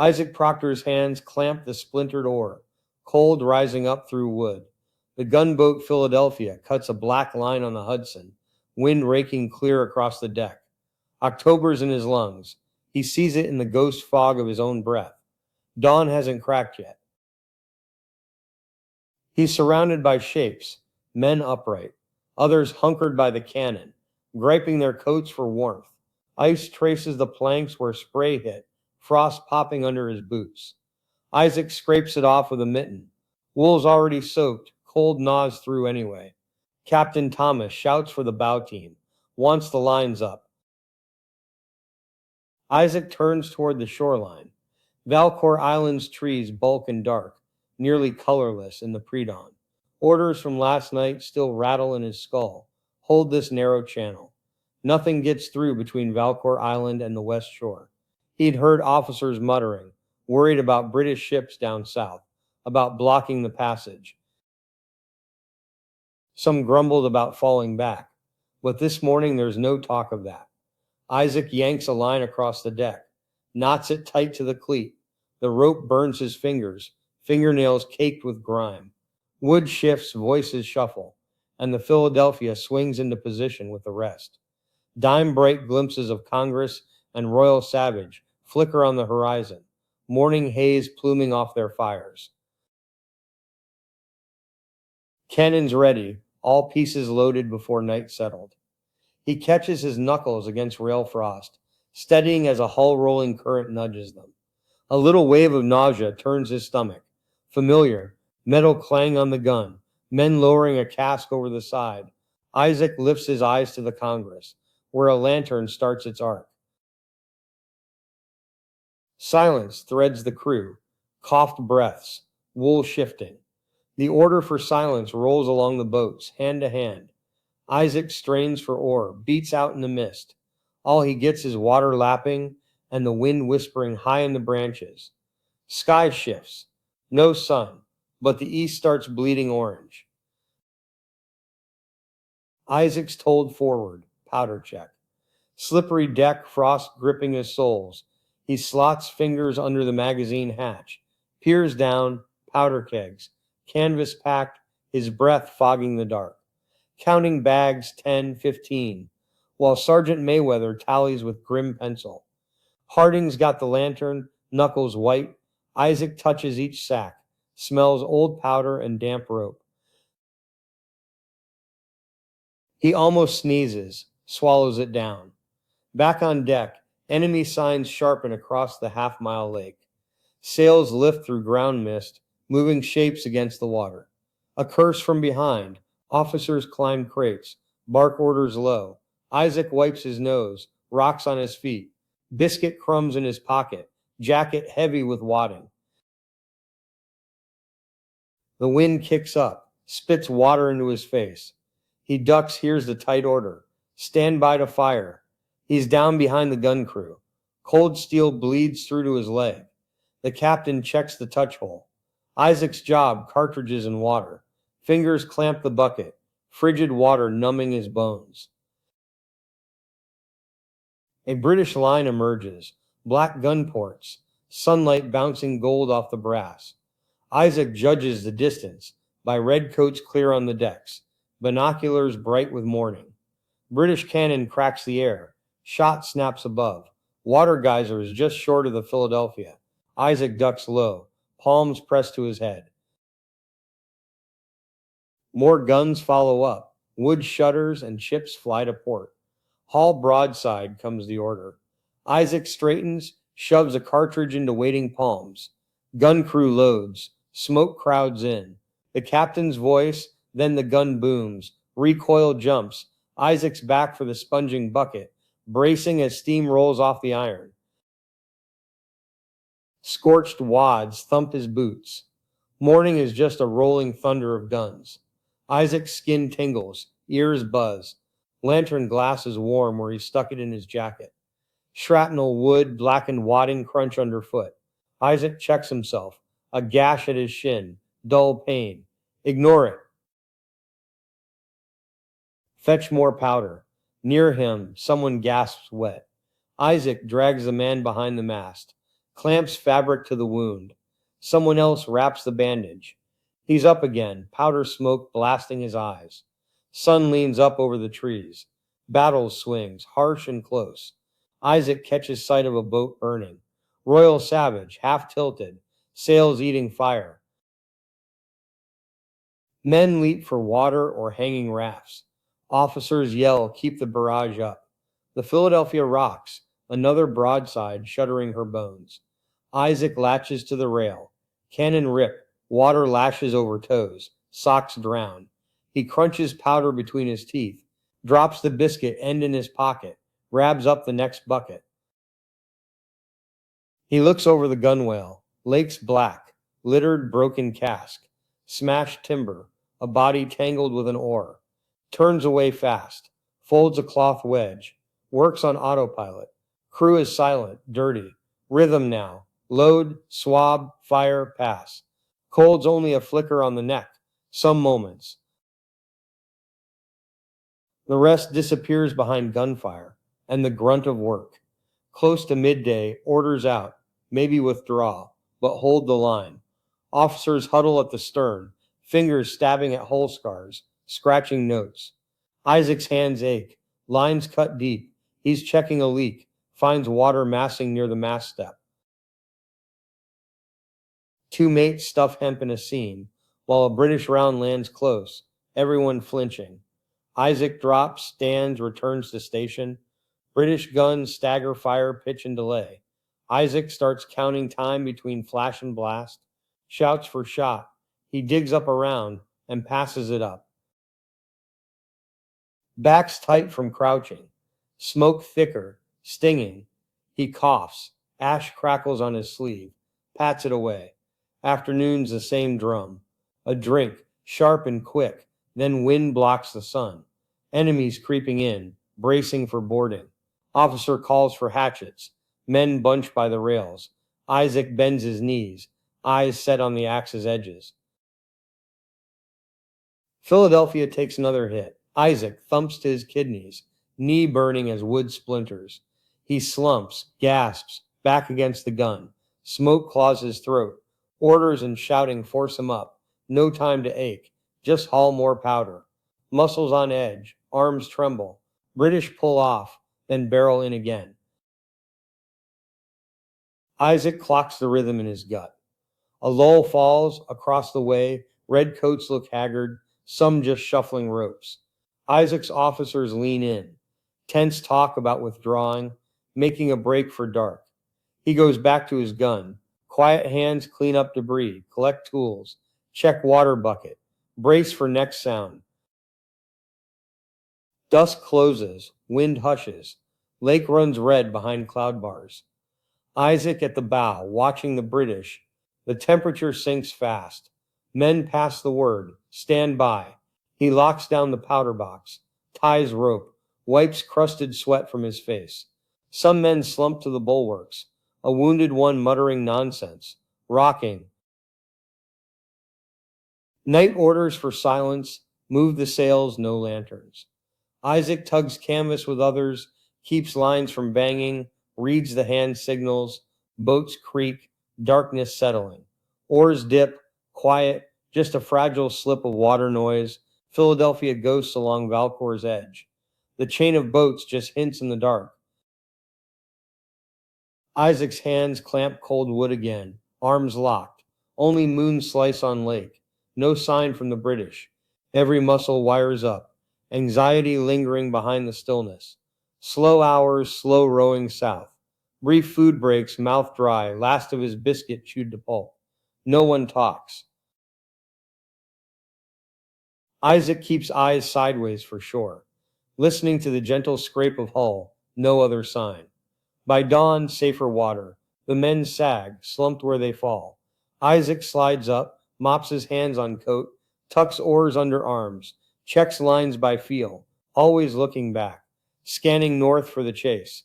Isaac Proctor's hands clamped the splintered oar, cold rising up through wood. The gunboat Philadelphia cuts a black line on the Hudson, wind raking clear across the deck. October's in his lungs. He sees it in the ghost fog of his own breath. Dawn hasn't cracked yet. He's surrounded by shapes, men upright, others hunkered by the cannon, griping their coats for warmth. Ice traces the planks where spray hit, frost popping under his boots. Isaac scrapes it off with a mitten. Wool's already soaked, cold gnaws through anyway. Captain Thomas shouts for the bow team, wants the lines up. Isaac turns toward the shoreline. Valcour Island's trees bulk and dark, nearly colorless in the pre-dawn. Orders from last night still rattle in his skull. Hold this narrow channel. Nothing gets through between Valcour Island and the west shore. He'd heard officers muttering, worried about British ships down south, about blocking the passage. Some grumbled about falling back, but this morning there's no talk of that. Isaac yanks a line across the deck, knots it tight to the cleat. The rope burns his fingers, fingernails caked with grime. Wood shifts, voices shuffle, and the Philadelphia swings into position with the rest. Dime-bright glimpses of Congress and Royal Savage flicker on the horizon, morning haze pluming off their fires. Cannons ready, all pieces loaded before night settled. He catches his knuckles against rail frost, steadying as a hull-rolling current nudges them. A little wave of nausea turns his stomach. Familiar, metal clang on the gun, men lowering a cask over the side. Isaac lifts his eyes to the Congress, where a lantern starts its arc. Silence threads the crew, coughed breaths, wool shifting. The order for silence rolls along the boats, hand to hand. Isaac strains for oar, beats out in the mist. All he gets is water lapping and the wind whispering high in the branches. Sky shifts. No sun, but the east starts bleeding orange. Isaac's told forward, powder check. Slippery deck, frost gripping his soles. He slots fingers under the magazine hatch, peers down, powder kegs, canvas packed, his breath fogging the dark. Counting bags 10, 15, while Sergeant Mayweather tallies with grim pencil. Harding's got the lantern, knuckles white. Isaac touches each sack, smells old powder and damp rope. He almost sneezes, swallows it down. Back on deck, enemy signs sharpen across the half-mile lake. Sails lift through ground mist, moving shapes against the water. A curse from behind. Officers climb crates, bark orders low. Isaac wipes his nose, rocks on his feet. Biscuit crumbs in his pocket, jacket heavy with wadding. The wind kicks up, spits water into his face. He ducks, hears the tight order. Stand by to fire. He's down behind the gun crew. Cold steel bleeds through to his leg. The captain checks the touch hole. Isaac's job, cartridges and water. Fingers clamp the bucket, frigid water numbing his bones. A British line emerges, black gun ports, sunlight bouncing gold off the brass. Isaac judges the distance by redcoats clear on the decks, binoculars bright with morning. British cannon cracks the air, shot snaps above. Water geysers just short of the Philadelphia. Isaac ducks low, palms pressed to his head. More guns follow up. Wood shutters and chips fly to port. Haul broadside, comes the order. Isaac straightens, shoves a cartridge into waiting palms. Gun crew loads. Smoke crowds in. The captain's voice, then the gun booms. Recoil jumps. Isaac's back for the sponging bucket, bracing as steam rolls off the iron. Scorched wads thump his boots. Morning is just a rolling thunder of guns. Isaac's skin tingles, ears buzz. Lantern glass is warm where he stuck it in his jacket. Shrapnel wood, blackened wadding crunch underfoot. Isaac checks himself. A gash at his shin. Dull pain. Ignore it. Fetch more powder. Near him, someone gasps wet. Isaac drags the man behind the mast. clamps fabric to the wound. Someone else wraps the bandage. He's up again, powder smoke blasting his eyes. Sun leans up over the trees. Battle swings, harsh and close. Isaac catches sight of a boat burning. Royal Savage, half tilted, sails eating fire. Men leap for water or hanging rafts. Officers yell, keep the barrage up. The Philadelphia rocks, another broadside shuddering her bones. Isaac latches to the rail. Cannon rip, water lashes over toes, socks drown. He crunches powder between his teeth, drops the biscuit end in his pocket, grabs up the next bucket. He looks over the gunwale. Lake's black, littered broken cask, smashed timber, a body tangled with an oar. Turns away fast, folds a cloth wedge, works on autopilot. Crew is silent, dirty. Rhythm now. Load, swab, fire, pass. Cold's only a flicker on the neck. Some moments. The rest disappears behind gunfire and the grunt of work. Close to midday, orders out. Maybe withdraw, but hold the line. Officers huddle at the stern, fingers stabbing at hole scars, scratching notes. Isaac's hands ache. Lines cut deep. He's checking a leak, finds water massing near the mast step. Two mates stuff hemp in a seam, while a British round lands close, everyone flinching. Isaac drops, stands, returns to station. British guns stagger fire, pitch, and delay. Isaac starts counting time between flash and blast, shouts for shot. He digs up a round and passes it up. Back's tight from crouching. Smoke thicker, stinging. He coughs. Ash crackles on his sleeve. Pats it away. Afternoon's the same drum. A drink, sharp and quick. Then wind blocks the sun. Enemies creeping in, bracing for boarding. Officer calls for hatchets. Men bunch by the rails. Isaac bends his knees, eyes set on the axe's edges. Philadelphia takes another hit. Isaac thumps to his kidneys, knee burning as wood splinters. He slumps, gasps, back against the gun. Smoke claws his throat. Orders and shouting force him up. No time to ache. Just haul more powder. Muscles on edge. Arms tremble. British pull off, then barrel in again. Isaac clocks the rhythm in his gut. A lull falls. Across the way, red coats look haggard, some just shuffling ropes. Isaac's officers lean in. Tense talk about withdrawing, making a break for dark. He goes back to his gun. Quiet hands clean up debris, collect tools, check water bucket, brace for next sound. Dusk closes, wind hushes. Lake runs red behind cloud bars. Isaac at the bow, watching the British. The temperature sinks fast. Men pass the word, stand by. He locks down the powder box, ties rope, wipes crusted sweat from his face. Some men slump to the bulwarks, a wounded one muttering nonsense, rocking. Night orders for silence, move the sails, no lanterns. Isaac tugs canvas with others, keeps lines from banging, reads the hand signals, boats creak, darkness settling. Oars dip, quiet, just a fragile slip of water noise, Philadelphia ghosts along Valcour's edge. The chain of boats just hints in the dark. Isaac's hands clamp cold wood again, arms locked. Only moon slice on lake. No sign from the British. Every muscle wires up. Anxiety lingering behind the stillness. Slow hours, slow rowing south. Brief food breaks, mouth dry, last of his biscuit chewed to pulp. No one talks. Isaac keeps eyes sideways for shore, listening to the gentle scrape of hull, no other sign. By dawn, safer water. The men sag, slumped where they fall. Isaac slides up, mops his hands on coat, tucks oars under arms, checks lines by feel, always looking back, scanning north for the chase.